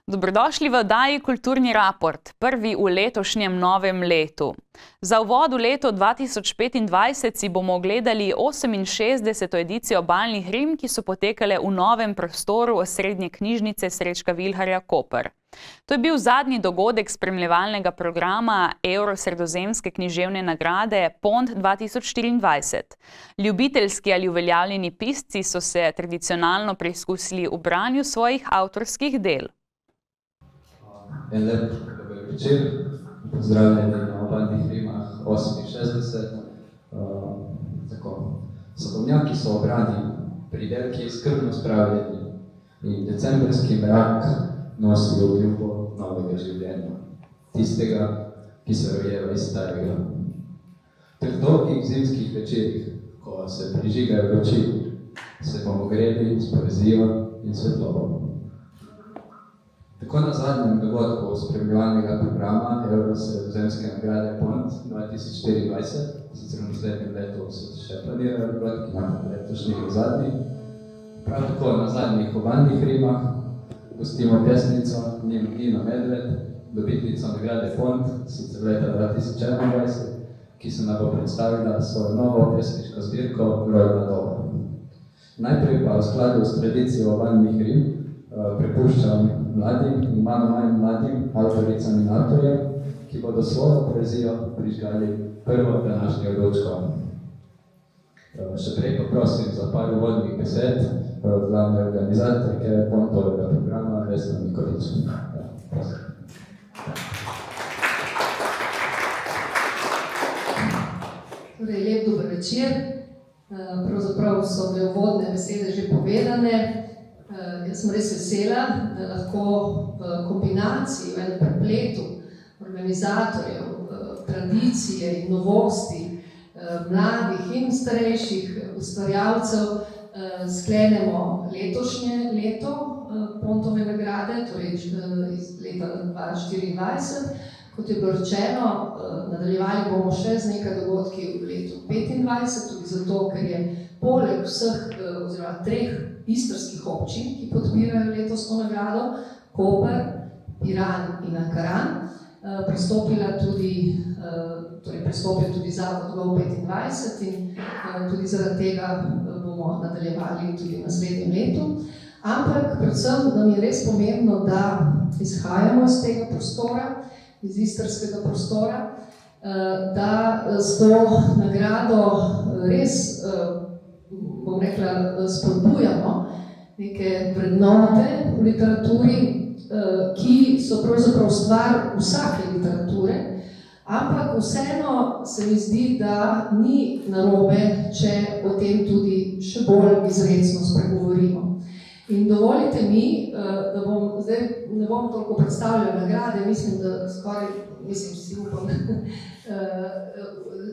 Dobrodošli v oddaji Kulturni raport, prvi v letošnjem novem letu. Za uvod v leto 2025 si bomo ogledali 68. edicijo Balnih rim, ki so potekale v novem prostoru Osrednje knjižnice Srečka Vilharja Koper. To je bil zadnji dogodek spremljevalnega programa Evrosredozemske književne nagrade PONT 2024. Ljubiteljski ali uveljavljeni pisci so se tradicionalno preizkusili v branju svojih avtorskih del. En lep dober večer, pozdravljeni na Balnih rimah 68. Sadovnjaki so obrani, pridelki skrbno spravljeni in decembrski mrak nosi obljubo novega življenja, tistega, ki se rojeva iz starega. Pri dolgih zimskih večerih, ko se prižigajo luči, se bomo greli s poezijo in svetlobo. Tako na zadnjem dogodku spremljevalnega programa Evrosredozemske nagrade PONT 2024, sicer v naslednjem letu se še planirajo dogodki, na letošnji zadnji. Prav tako na zadnjih Balnih rimah gostimo pesnico Nino Medved, dobitnico nagrade PONT, sicer leta 2021, ki se nam bo predstavila svojo novo pesniško zbirko Rojna doba. Najprej pa v skladu s tradicijo Balnih rim prepuščam mladim in malo manj mladim avtoricam in avtorjem, ki bodo svojo poezijo prižgali prvo današnjo lučko. Še prej pa prosim za par uvodnih besed glavne organizatorke PONT-ovega programa Vesna Nikolič. Torej, lep dober večer. Pravzaprav so bile uvodne besede že povedane. Jaz sem res vesela, da lahko v kombinaciji, v enem prepletu organizatorjev, tradicije in novosti, mladih in starejših ustvarjalcev sklenemo letošnje leto PONT-ove nagrade, torej iz leta 2024. Kot je bilo rečeno, nadaljevali bomo še z nekaj dogodki v letu 2025, tudi zato, ker je poleg vseh oziroma treh istrskih občin, ki podpirajo letosno nagrado, Koper, Piran in Ankaran, pristopil tudi Zavod Gov25 in tudi zaradi tega bomo nadaljevali tudi v naslednjem letu. Ampak predvsem nam je res pomembno, da izhajamo iz tega prostora, iz istrskega prostora, da s to nagrado res bom rekla, spodbujamo neke vrednote v literaturi, ki so pravzaprav stvar vsake literature, ampak vseeno se mi zdi, da ni narobe, če o tem tudi še bolj izrecno spregovorimo. In dovolite mi, da bom, zdaj ne bom toliko predstavljala nagrade, mislim, da skoraj,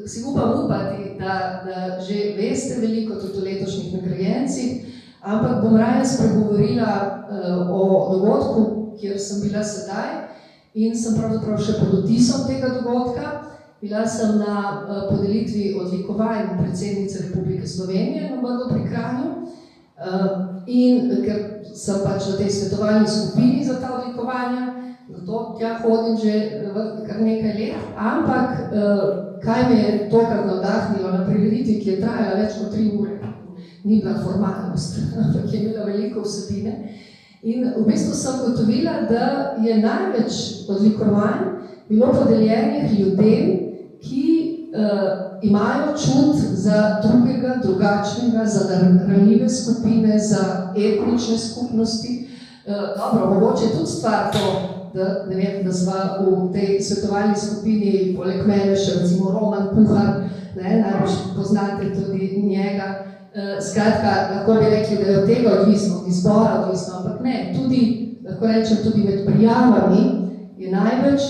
si upam upati, da že veste veliko tudi o letošnjih nagrajencih, ampak bom raje spregovorila o dogodku, kjer sem bila sedaj in sem pravzaprav še pod vtisom tega dogodka. Bila sem na podelitvi odlikovanj predsednice Republike Slovenije na Brdu pri Kranju in ker sem pač v tej svetovalni skupini za ta odlikovanja, zato tja hodim že kar nekaj let, ampak kaj me je tokrat navdahnilo na prireditvi, ki je trajala več kot 3 ure. Ni bila formalnost, ampak je imela veliko vsebine. In v bistvu sem ugotovila, da je največ odlikovanj bilo podeljenih ljudem, ki imajo čut za drugega, drugačnega, za ranljive skupine, za etnične skupnosti. Dobro, mogoče tudi stvar to, da, ne vem, da sva v tej svetovalni skupini poleg mene še recimo Roman Puhar, najbolj poznate tudi njega. Skratka, lahko bi rekli, da je od tega odvisno, od izbora odvisno, ampak ne, tudi, lahko rečem, tudi med prijavami je največ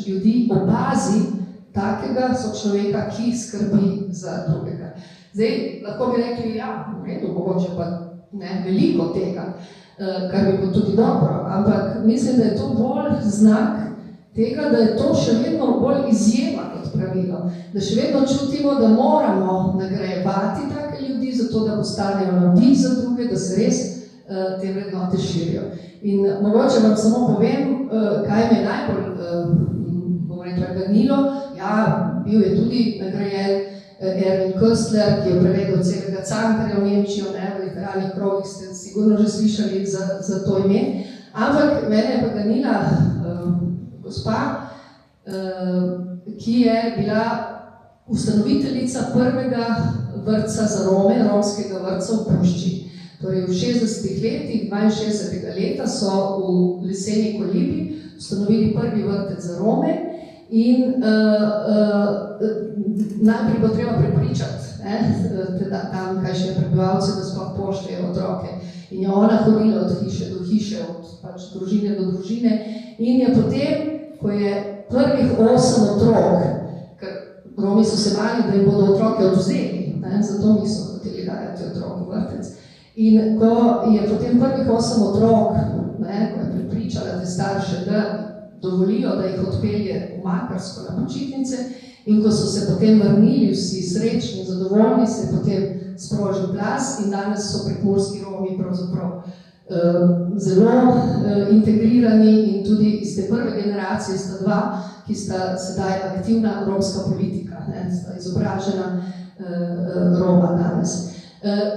ljudi opazi takega sočloveka, ki skrbi za drugega. Zdaj, lahko bi rekli, ja, v redu, mogoče pa ne veliko tega, kar bi bilo tudi dobro, ampak mislim, da je to bolj znak tega, da je to še vedno bolj izjema kot pravilo, da še vedno čutimo, da moramo nagrajevati take ljudi, zato da postanejo navdih za druge, da se res te vrednote širijo. In mogoče vam samo povem, kaj me je najbolj, bom rekla, ganilo. Ja, bil je tudi nagrajen Erwin Köstler, ki je prevedel celega Cankarja v Nemčijo, ne, v literarnih krogih ste sigurno že slišali za to ime. Ampak mene je pa ganila gospa, ki je bila ustanoviteljica prvega vrtca za Rome, romskega vrtca v Pušči. Torej v 60. letih, 62. leta so v leseni Kolibi ustanovili prvi vrtec za Rome in najprej bo treba prepričati tamkajšnje prebivalce, da sploh pošljejo otroke. In je ona hodila od hiše do hiše, od pač družine do družine in je potem, ko je prvih 8 otrok, ker Romi so se bali, da jim bodo otroke odvzeli, zato niso hoteli dajati otrok v vrtec. In ko je potem prvih 8 otrok, ko je prepričala te starše, da dovolijo, da jih odpelje v Makarsko na počitnice, in ko so se potem vrnili vsi srečni in zadovoljni, se je potem sprožil glas in danes so prekmurski Romi pravzaprav zelo integrirani in tudi iz te prve generacije sta dva, ki sta sedaj aktivna romska politika, sta izobražena Roma danes.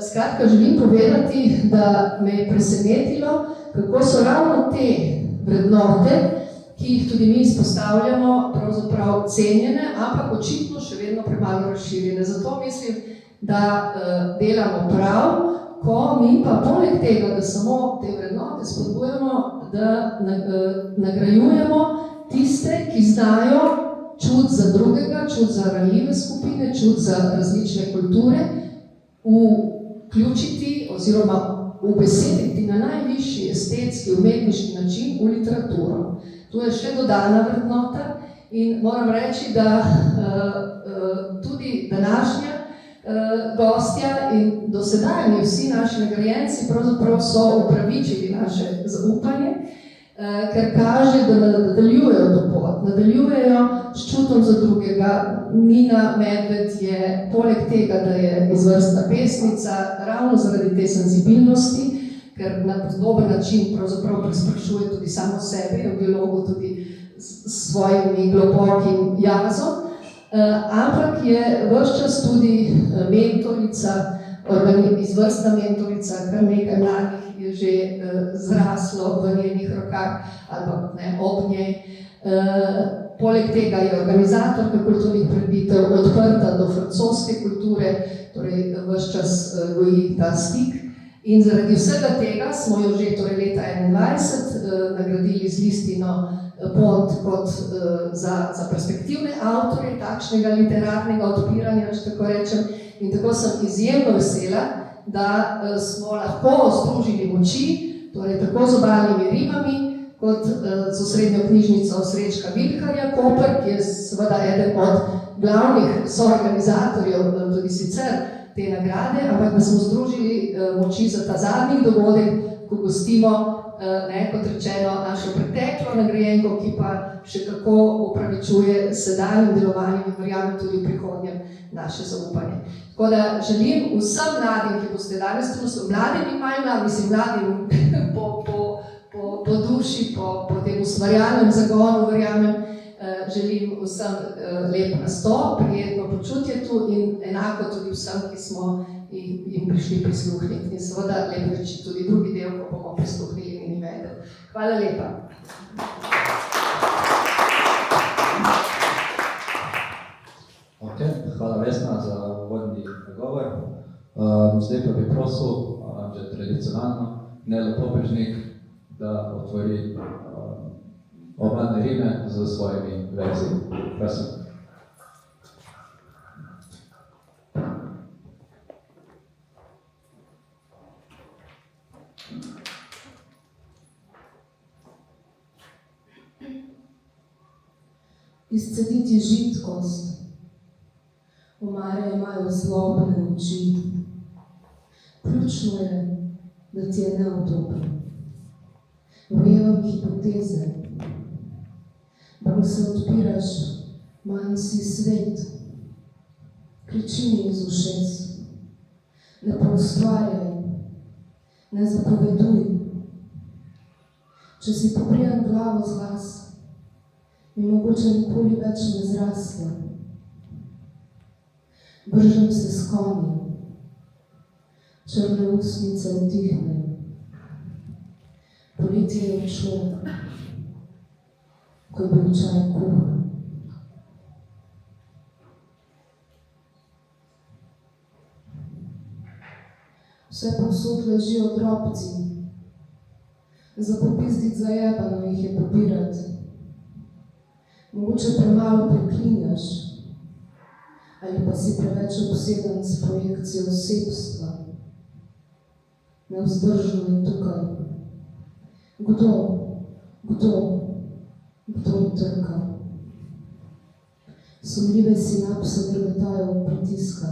Skratka, želim povedati, da me je presenetilo, kako so ravno te vrednote, ki jih tudi mi izpostavljamo, pravzaprav cenjene, ampak očitno še vedno premalo razširjene. Zato mislim, da delamo prav, ko mi pa poleg tega, da samo te vrednote spodbujamo, da nagrajujemo tiste, ki znajo čut za drugega, čut za ranljive skupine, čut za različne kulture, vključiti oziroma ubesediti na najvišji estetski, umetniški način v literaturo. To je še dodana vrednota in moram reči, da tudi današnja gostja in dosedajni vsi naši nagrajenci pravzaprav so upravičili naše zaupanje, ker kaže, da nadaljujejo to pot, nadaljujejo s čutom za drugega. Nina Medved je poleg tega, da je izvrstna pesnica, ravno zaradi te senzibilnosti, ker na podoben način pravzaprav presprašuje tudi samo sebe, je v dialogu tudi s svojim globokim jazom, ampak je ves čas tudi mentorica, izvrstna mentorica, kar nekaj mladih je že zraslo v njenih rokah ali pa ne, ob njej. Poleg tega je organizatorka kulturnih prireditev, odprta do francoske kulture, torej ves čas goji ta stik. In zaradi vsega tega smo jo že torej leta 2021 nagradili z listino Pont kot za perspektivne avtorje takšnega literarnega odpiranja, če tako rečem. In tako sem izjemno vesela, da smo lahko združili moči, torej tako z obalnimi rimami, kot z osrednjo knjižnico Srečka Vilharja Koper, ki je seveda eden od glavnih soorganizatorjev tudi sicer te nagrade, ampak da smo združili moči za ta zadnji dogodek, ko gostimo, kot rečeno, našo preteklo nagrajenko, ki pa še kako upravičuje sedanjim delovanjem in verjamem tudi v prihodnjem naše zaupanje. Tako da želim vsem mladim, ki boste danes tu, mladim in manj mladim, mislim mladim po duši, po tem ustvarjalnem zagonu, verjamem, želim vsem lep nastop, prijetno počutje tu in enako tudi vsem, ki smo jim prišli prisluhniti. In seveda lep reči tudi drugi del, ko bomo prisluhnili Nini Medved. Hvala lepa. Hvala Vesna za uvodni govor. Zdaj pa bi prosil, že tradicionalno, Nelo Pobežnik, da otvori obalne rime z svojimi verziji. Prosim. Izcediti žitkost. Omare imajo zlobne oči. Ključno je, da ti je neudobno. Rojevам hipoteze. Bolj se odpiraš, manj si svet. Kriči mi iz ušes. Ne poustvarjaj. Ne zapoveduj. Če si pobrijem glavo z las, mi mogoče nikoli več ne zrasle. Bržem se s konjem, črne usnice utihnejo. Poletje je odšlo, ko je bil čaj kuhan. Vse povsod ležijo drobci, za popizdit zajebano jih je pobirati. Mogoče premalo preklinjaš, ali pa si preveč obseden s projekcijo osebstva. Nevzdržno je tukaj. Kdo trka? Sumljive sinapse drgetajo od pritiska.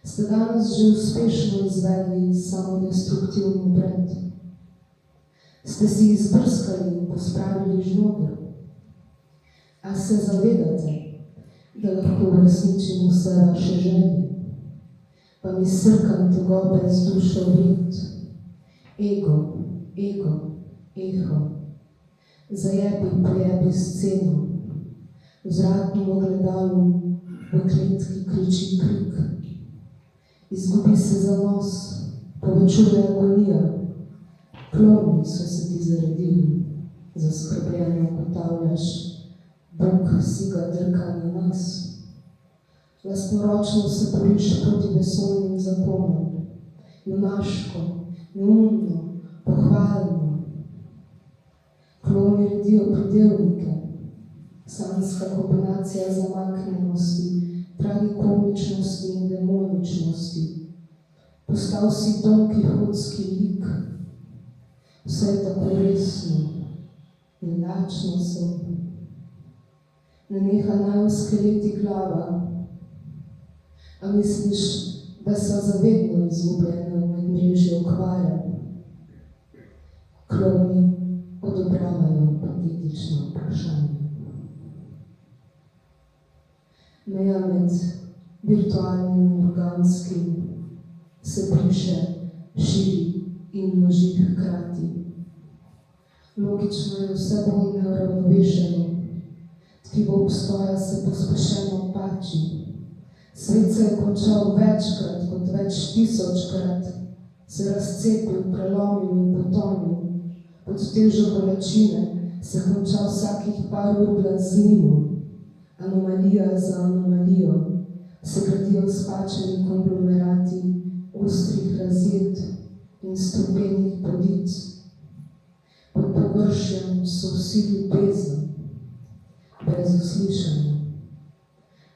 Ste danes že uspešno izvedli samodestruktivni obred? Ste si izbrskali in pospravili žnoger? A se zavedate, da lahko uresničim vse vaše želje? Pa mi srkam tegobe z dušo vid. Ego, eho. Zajebi, pojebi sceno. V zraku ogledalu v kletki kriči krik. Izgubi se zanos, povečuje agonija. Kloni so se ti zaredili, zaskrbljeno ugotavljaš, Bog si ga drka na nas. Lastnoročno se boriš proti vesoljnim zakonom, junaško, neumno, pohvalno. Kloni redijo pridelnike, sanska kombinacija zamaknjenosti, tragikomičnosti in demoničnosti. Postal si Don Kihotski lik, vse je tako resno in lačno sem. Neneha naj v skeleti glava, a misliš, da so zavedno izgubljene v medmrežju okvare. Kloni odobravajo patetično vprašanje. Meja med virtualnim in organskim se briše, širi in množi hkrati. Logično je vse bolj neuravnovešeno, tkivo obstoja se pospešeno pači. Svet se je končal večkrat kot več tisočkrat, se razcepil, prelomil in potonil. Pod težo bolečine se končal vsakih par ur glaznimo. Anomalija za anomalijo se gradijo spačeni konglomerati ostrih razjed in strupenih podic. Pod površjem so vsi ljubezen, brez uslišanja.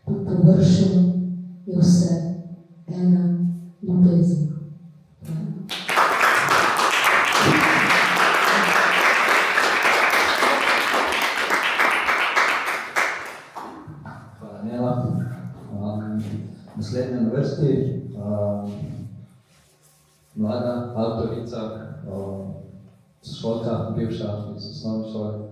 Pod površjem je vse ena ljubezen. Hvala, Nela. Naslednja na vrsti, mlada avtorica, sošolka, bivša iz osnovne šole.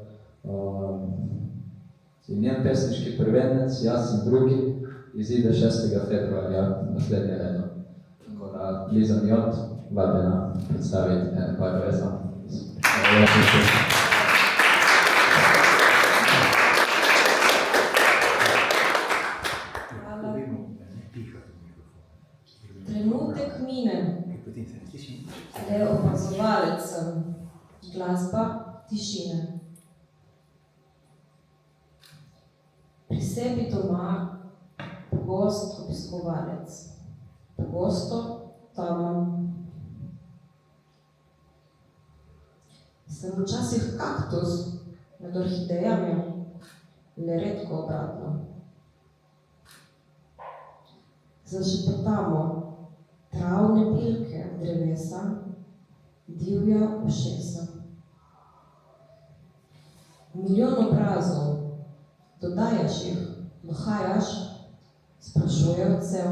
Njen pesniški prvenec, Jaz sem drugi, izide 6. februarja naslednje leto. Tako da Liza Mijot, vabljena predstaviti ene par pesem. Hvala. Trenutek mine. Le opazovalec sem. Glasba tišine. Pri sebi doma pogost obiskovalec. Pogosto tamam. Sem včasih kaktus med orhidejami, le redko obratno. Zašepetamo travne bilke drevesa, divja ušesa. Milijon obrazov, dodajaš jih, dohajaš, sprašuje odsev.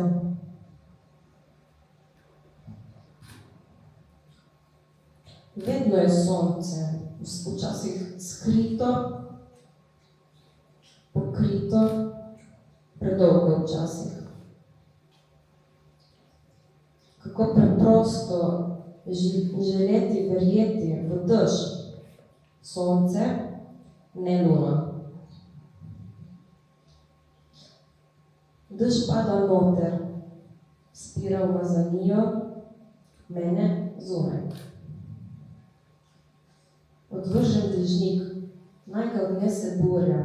Vedno je sonce, včasih skrito, pokrito, predolgo včasih. Kako preprosto želeti verjeti v dež, sonce, ne luna. Dež pada noter, spira umazanijo, mene zunaj. Odvržen dežnik, naj ga odnese burja,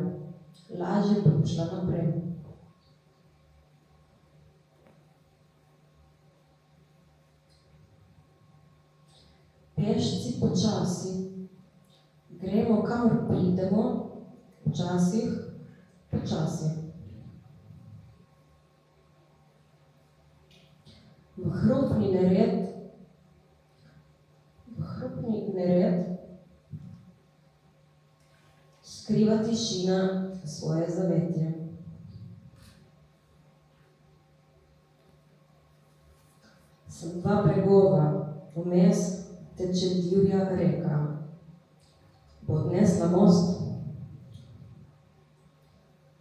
lažje bo šla naprej. Pešci počasi, gremo kamor pridemo, včasih počasi. V hrupni nered skriva tišina svoje zavetje. Sem dva bregova, vmes teče divja reka. Bo odnesla most?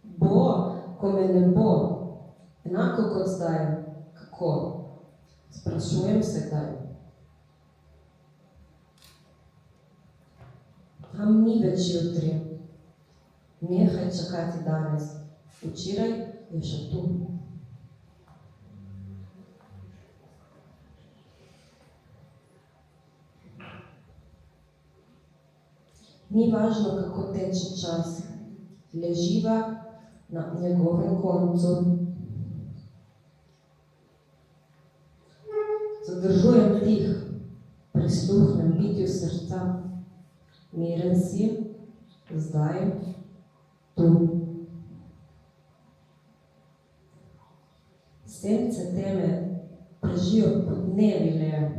Bo, ko me ne bo, enako kot zdaj, kako? Sprašujem se kdaj. Tam ni več jutri. Nehaj čakati danes. Včeraj je še tu. Ni važno, kako teče čas. Leživa na njegovem koncu. Zadržujem dih, prisluhnem bitju srca. Miren si, zdaj, tu. Sence teme prežijo podnevile,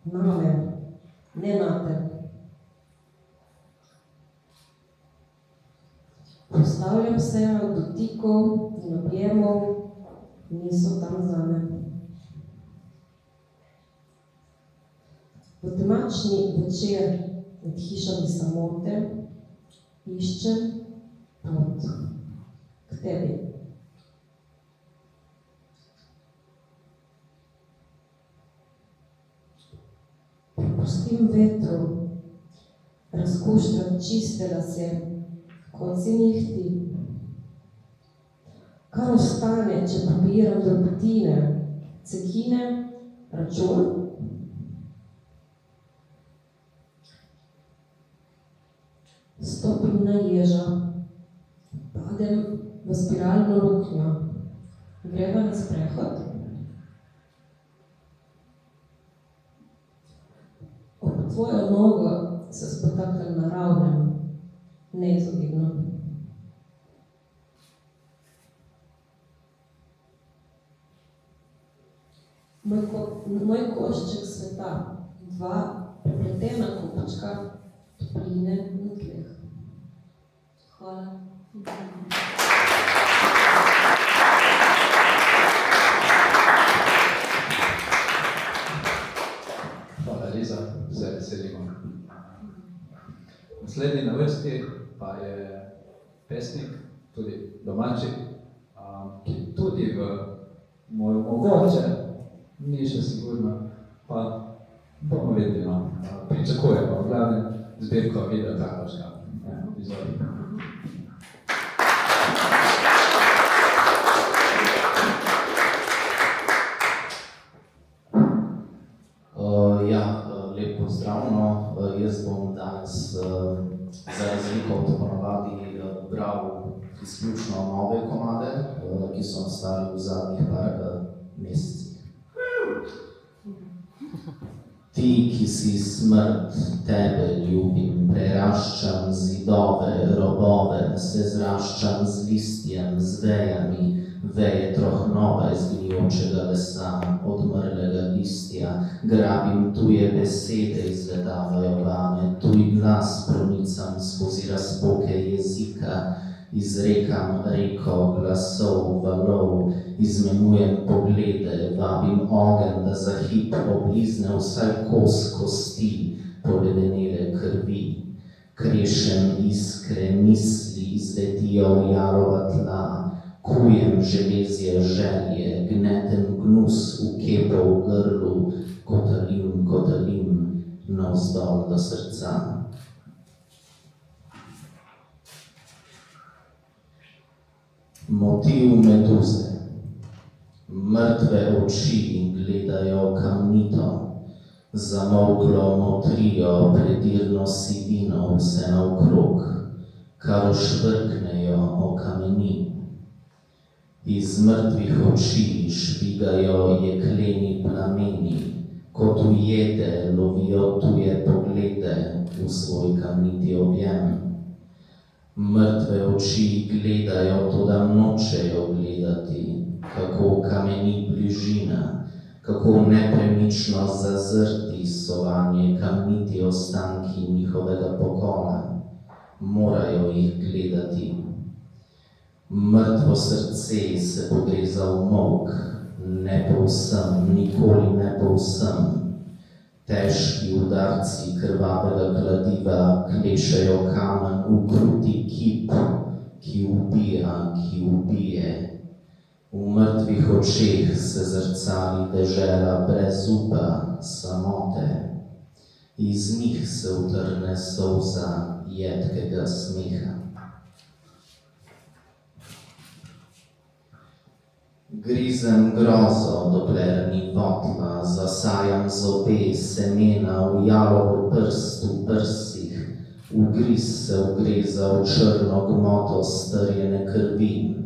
name, ne nate. Postavljam se od dotikov in objemov, niso tam zame. V temačni večer med hišami samote iščem pot k tebi. Prepustim vetru, razkuštam čiste lase, kot si njih ti. Kar ostane, če pobiram drobtine, cekine, račun? Stopim na ježa, padem v spiralno luknjo, greva na sprehod. Ob tvojo nogo se spotaknem na ravnem, neizogibno. Moj košček sveta, dva prepletena kupčka, topline na tleh. Hvala. Hvala, Liza, se veselimo. Naslednji na vrsti pa je pesnik, tudi domači, ki tudi v mogoče, ni še sigurno, pa bomo videli, pričakujemo, v glavnem zbirko Vida Trakovška. Izvoli. Lep pozdrav. Jaz bom danes za razliko od ponavadi bral izključno nove komade, ki so nastali v zadnjih par mesecih. Ti, ki si smrt, tebe ljubim, preraščam zidove, robove, se zraščam z listjem, z vejami, veje trohnova iz gnijočega lesa, odmrlega listja, grabim tuje besede, izvedavajo vame, tuj glas pronicam skozi razpoke jezika, izrekam reko glasov, valov, izmenjujem poglede, vabim ogenj, da za hip oblizne vsaj kos kosti, poledenele krvi. Krešem iskre, misli izletijo v jarova tla, kujem železje želje, gnetem gnus v kepo v grlu, kotalim navzdol do srca. Motiv meduze. Mrtve oči gledajo kamnito, zamolklo motrijo predirno sivino vse naokrog, kar ošvrknejo o kameni. Iz mrtvih oči švigajo jekleni plameni, kot ujede lovijo tuje poglede v svoj kamniti objem. Mrtve oči gledajo, toda nočejo gledati, kako kameni bližina, kako nepremično zazrti so vanje kamniti ostanki njihovega pokona. Morajo jih gledati. Mrtvo srce se pogreza v molk, ne povsem, nikoli ne povsem. Težki udarci krvavega kladiva klešejo kamen v kruti kip, ki ubija, ki ubije. V mrtvih očeh se zrcali dežela brez upa, samote. Iz njih se utrne solza jedkega smeha. Grizem grozo, dokler ni votla, zasajam zobe semena v jalovo prst v prsih, ugriz se ugreza v črno gmoto strjene krvi.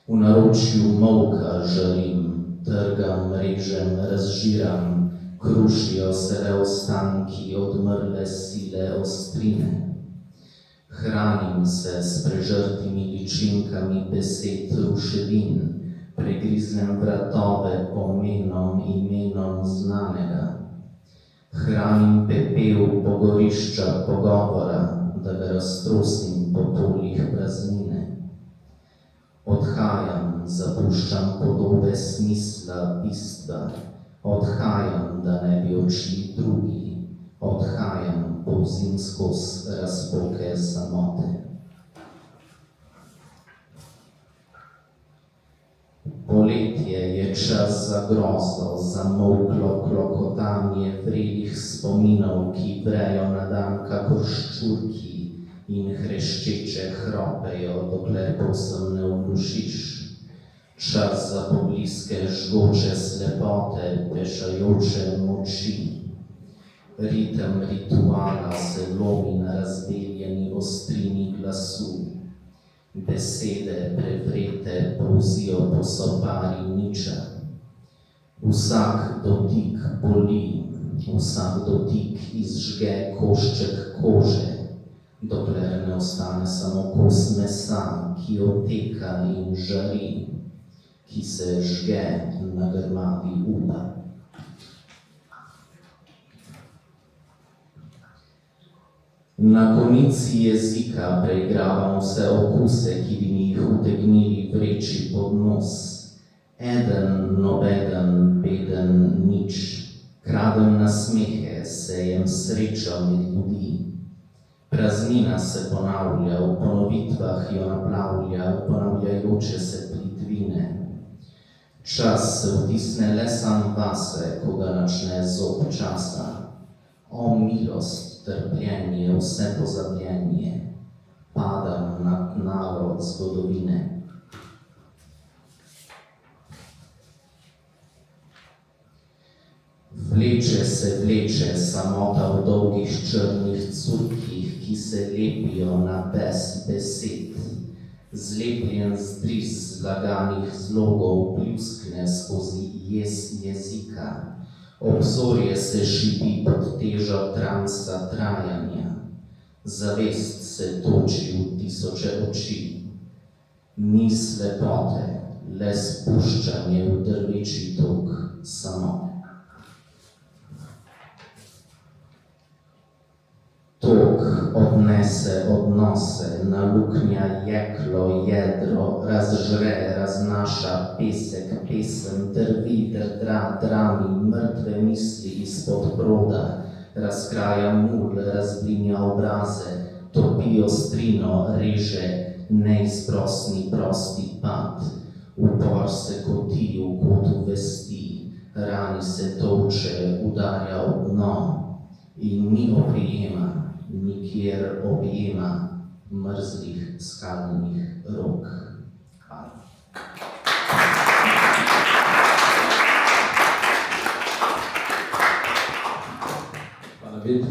V naročju molka žarim, trgam, režem, razžiram, krušijo se le ostanki odmrle sile ostrine. Hranim se s prežrtimi ličinkami besed ruševin, pregriznem vratove pomenom imenom znanega. Hranim pepel pogorišča pogovora, da ga raztrosim po poljih praznine. Odhajam, zapuščam podobe smisla, bistva. Odhajam, da ne bi odšli drugi. Odhajam, povzim skoz razpoke samote. Poletje je čas za grozo, zamolklo klokotanje vrelih spominov, ki vrejo na dan kakor ščurki in hreščeče hropejo, dokler povsem ne oglušiš. Čas za pobliske žgoče slepote, pešajoče moči. Ritem rituala se lomi na razdeljeni ostrini glasu. Besede prevrete polzijo po sopari niča. Vsak dotik boli, vsak dotik izžge košček kože, dokler ne ostane samo kos mesa, ki oteka in žari, ki se žge na grmadi upa. Na konici jezika preigravam vse okuse, ki bi mi jih utegnili vreči pod nos. Eden, nobeden, beden, nič. Kradem nasmehe, sejem srečo med ljudi. Praznina se ponavlja, v ponovitvah jo naplavlja, v ponavljajoče se plitvine. Čas se vtisne le sam vase, ko ga načne zob časa. O milost, trpljenje, vse pozabljenje, padam na narod zgodovine. Vleče samota v dolgih črnih curkih, ki se lepijo na besed. Zlepljen zdris zlaganih zlogov pljuskne skozi jezika. Obzorje se šibi pod težo transa trajanja. Zavest se toči v tisoče oči. Ni slepote, le spuščanje v drveči tok samote. Tok odnese odnose, naluknja jeklo, jedro, razžre, raznaša pesek, pesem, drvi, drdra, drami, mrtve misli izpod broda, razkraja mul, razblinja obraze, topi ostrino, reže, neizprosni prosti pad. Upor se koti v kotu vesti, rani se tolče, udarja v dno in ni oprijema, nikjer objema mrzlih skalnih rok. Hvala. Hvala, Vid.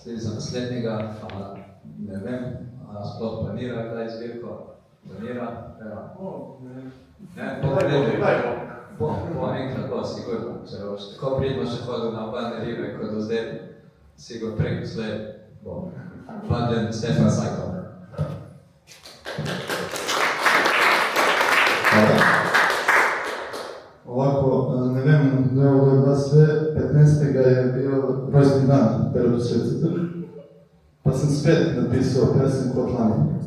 Zdaj za naslednjega, ne vem, sploh planira, kdaj zbirko? Planira? Ne, bo enkrat bo, sigurno. Tako pridno še hodil na obalne ribe, kot do zdaj, sigurno preko slej bo. Vaden Stefan Sajko. Ovako, ne vem, da od vas sve, 15. je bil rojstni dan Perotu Svetcetu, pa sem spet napisal pesem kot lani.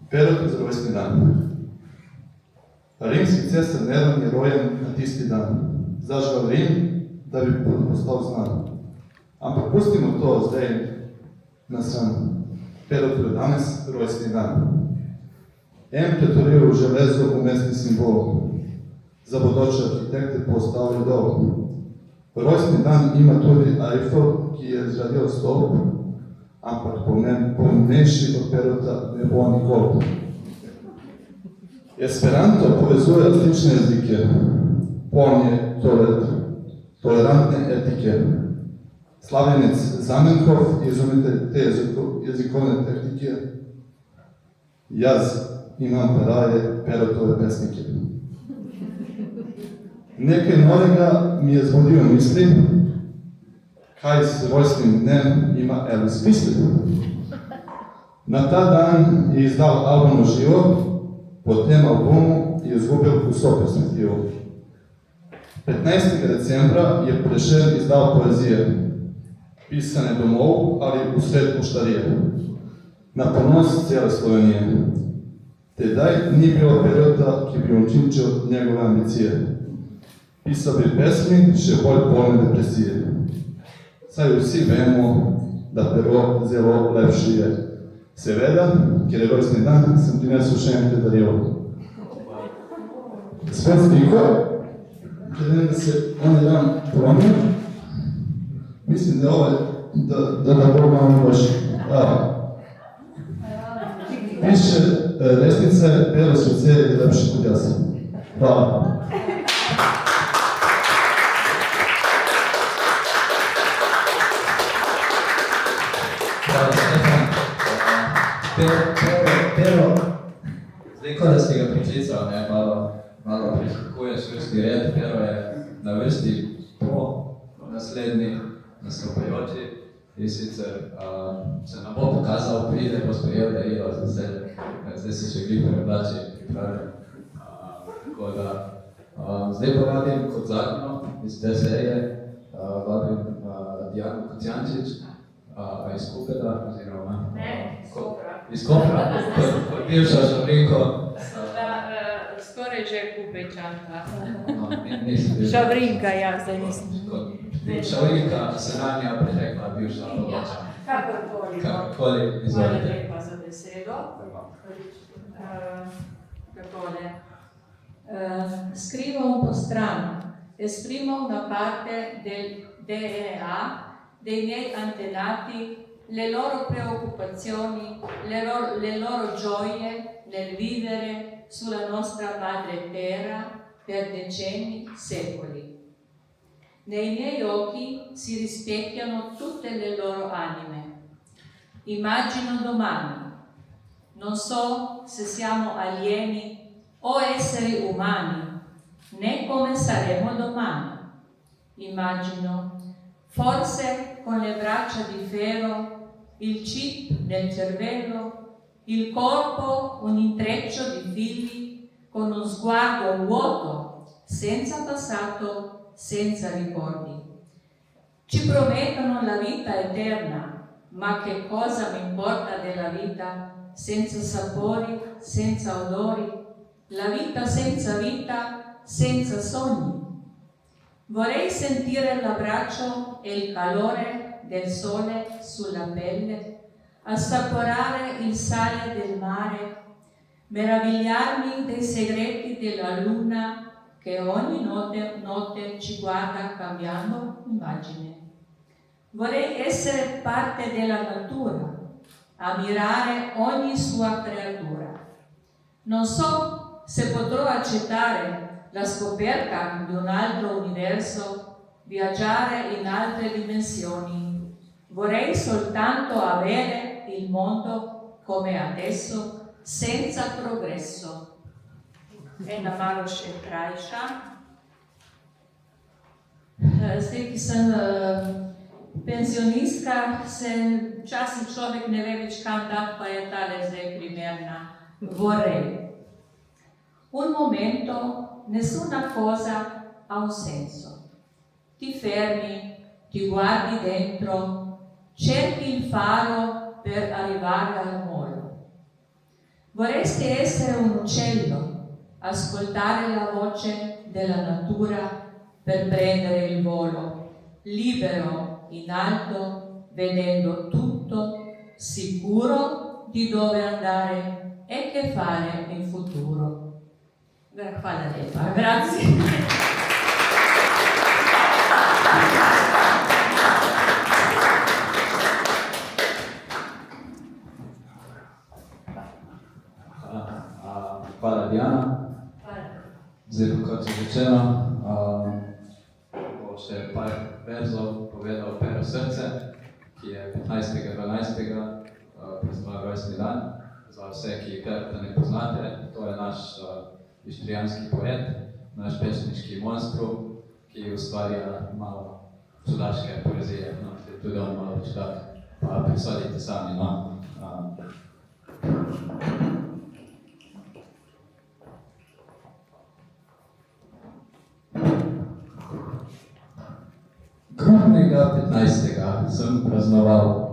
Perot za rojstni dan. Rimski cesar Neron je rojen na tisti dan. Zažgal Rim, da bi postal znan. Ampak pustimo to zdaj na stran. Perot je danes rojstni dan. En pretoril železo v mestni simbol. Za bodoče arhitekte postavlja dol. Rojstni dan ima tudi Eiffel, ki je zgradil stolp, ampak pomembnejši od Perota ne bo nikoli. Esperanto povezuje različne jezike, polnje tolerantne etike. Slavljenec Zamenhof je izumitelj te jezikovne tehnike. Jaz imam pa raje Perotove pesnike. Nekaj novega mi je zbudilo misli, kaj s rojstnim dnem ima Elvis Presley. Na ta dan je izdal album Živo, po tem albumu je izgubil vso perspektivo. 15. decembra je Prešern izdal poezije, pisane domov ali v sred poštarije, na ponos cele Slovenije. Tedaj ni bilo Perota, ki bi učinčil njegove ambicije. Pisal bi pesmi, še bolj polne depresije. Saj vsi vemo, da Pero zelo lepši je. Seveda, ker je rojstni dan, sem prinesel še enkrat darilo. Spet stiko, ker da se onaj dan polomil. Mislim, da bo malo boš. Piše resnice, Pero srce je lepši kot jaz. Hvala. Pero, zdaj, ko da ste ga priklical, malo priskakuješ vrsti red, Pero je na vrsti po naslednji nastopajoči in sicer se nam bo pokazal, pride, bo sprejel darilo, zdaj se še glih preoblači pripravljen. Tako da, zdaj pa vabim kot zadnjo iz te serije, vabim Diano Kocijančič, iz Kupeda, oziroma iz Kopra, kot bivša Šavrinko. Skoraj že Kupečanka. Šavrinka, ja, zdaj nisem. Šavrinka, sedanja pretekla bivša Lovača. Kakorkoli, izvolite. Hvala lepa za besedo. Takole. Scrivo un po' strano. Esprimo una parte del DNA dei miei antenati, le loro preoccupazioni, le loro gioie nel vivere sulla nostra madre terra per decenni, secoli. Nei miei occhi si rispecchiano tutte le loro anime. Immagino domani. Non so se siamo alieni o esseri umani, né come saremo domani. Immagino, forse con le braccia di ferro, il chip nel cervello, il corpo un intreccio di fili, con uno sguardo vuoto, senza passato, senza ricordi. Ci promettono la vita eterna, ma che cosa mi importa della vita senza sapori, senza odori, la vita, senza sogni? Vorrei sentire l'abbraccio e il calore del sole sulla pelle, assaporare il sale del mare, meravigliarmi dei segreti della luna che ogni notte ci guarda cambiando immagine. Vorrei essere parte della natura, ammirare ogni sua creatura. Non so se potrò accettare la scoperta di un altro universo, viaggiare in altre dimensioni. Vorrei soltanto avere il mondo come adesso, senza progresso. Ena malo še krajša. Zdaj, ki sem penzionistka, se včasih človek ne ve več kam dati, pa je tale zdaj primerna. Vorrei. Un momento, nessuna cosa ha un senso. Ti fermi, ti guardi dentro, cerchi il faro per arrivare al molo. Vorresti essere un uccello, ascoltare la voce della natura per prendere il volo, libero in alto, vedendo tutto, sicuro di dove andare e che fare in futuro. Hvala lepa. Grazie. Hvala, Diana. Zdaj, kot je rečeno, bo še par verzov povedal Pero Srce, ki je 15.12. praznoval rojstni dan. Za vse, ki Perota ne poznate, to je naš istrijanski poet, naš pesniški monstrum, ki ustvarja malo čudaške poezije. No, tudi on malo čudak, pa prisodite sami, no. Grudnega 15. sem praznoval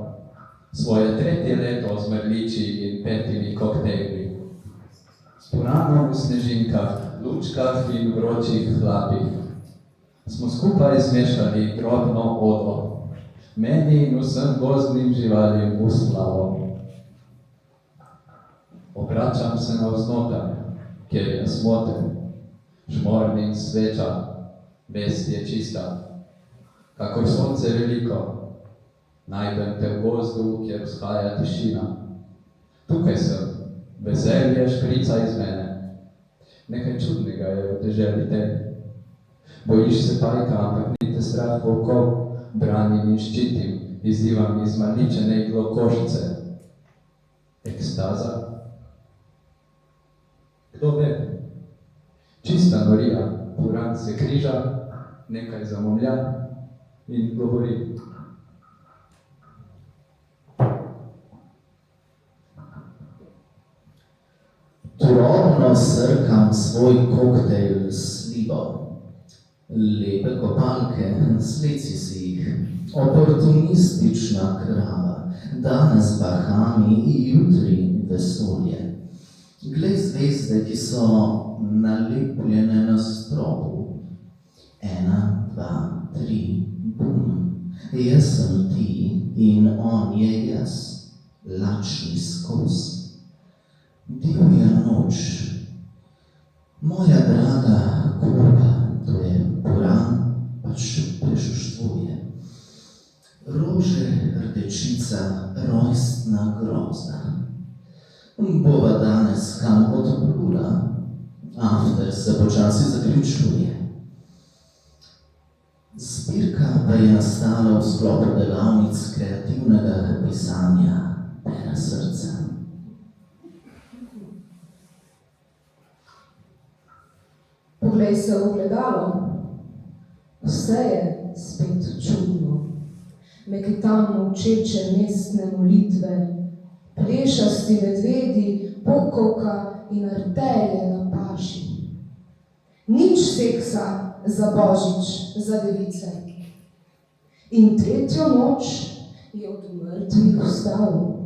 svoje 3. leto z mrliči in 5 koktejli. S puranom v snežinkah, lučkah in vročih hlapih smo skupaj zmešali drobno odo, meni in vsem gozdnim živalim v slavo. Obračam se navznoter, kjer je smoten, žmorn in sveča, vest je čista. Kakor sonce veliko, najdem te v gozdu, kjer vzhaja tišina. Tukaj sem, veselje šprica iz mene. Nekaj čudnega je v deželi tebi. Bojiš se pajka, ampak ni te strah volkov, branim in ščitim, izzivam iz maličene iglokošice. Ekstaza? Kdo ve? Čista norija, puran se križa, nekaj zamomlja in govori. Turobno srkam svoj koktejl s slivo. Lepe kopalke, slici si jih. Oportunistična krava, danes Bahami in jutri vesolje. Glej zvezde, ki so nalepljene na stropu. 1, 2, 3, bum. Jaz sem ti in on je jaz, lačni skos. Divja noč, moja draga kurva, to je puran, pač prešuštvuje. Rože, rdečica, rojstna grozna. Bova danes kam odplula, after se počasi zaključuje. Zbirka pa je nastala v sklopu delavnic kreativnega pisanja Pera Srca. Poglej se v ogledalo, vse je spet čudno. Mekitam molčeče mestne molitve, plešasti medvedi, pokovka in artelje na paši. Nič seksa za Božič, za device. In tretjo noč je od mrtvih vstal.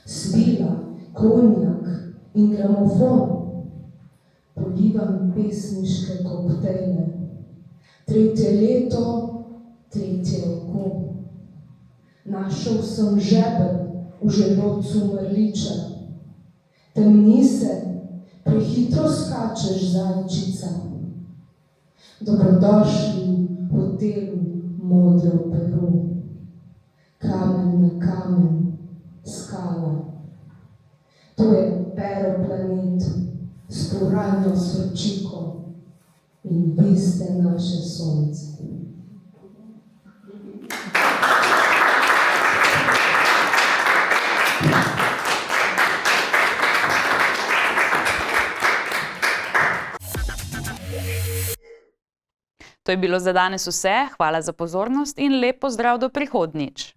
Svila, konjak in gramofon. Polivam pesniške koktejle. 3. leto, 3. oko. Našel sem žebelj v želodcu mrliča. Temni se Prehitro skačeš, zajčica. Dobrodošli v hotelu modro pero. Kamen na kamen, skala. To je pero planetu s pluralno srčiko in vi ste naše sonce. To je bilo za danes vse. Hvala za pozornost in lep pozdrav do prihodnjič.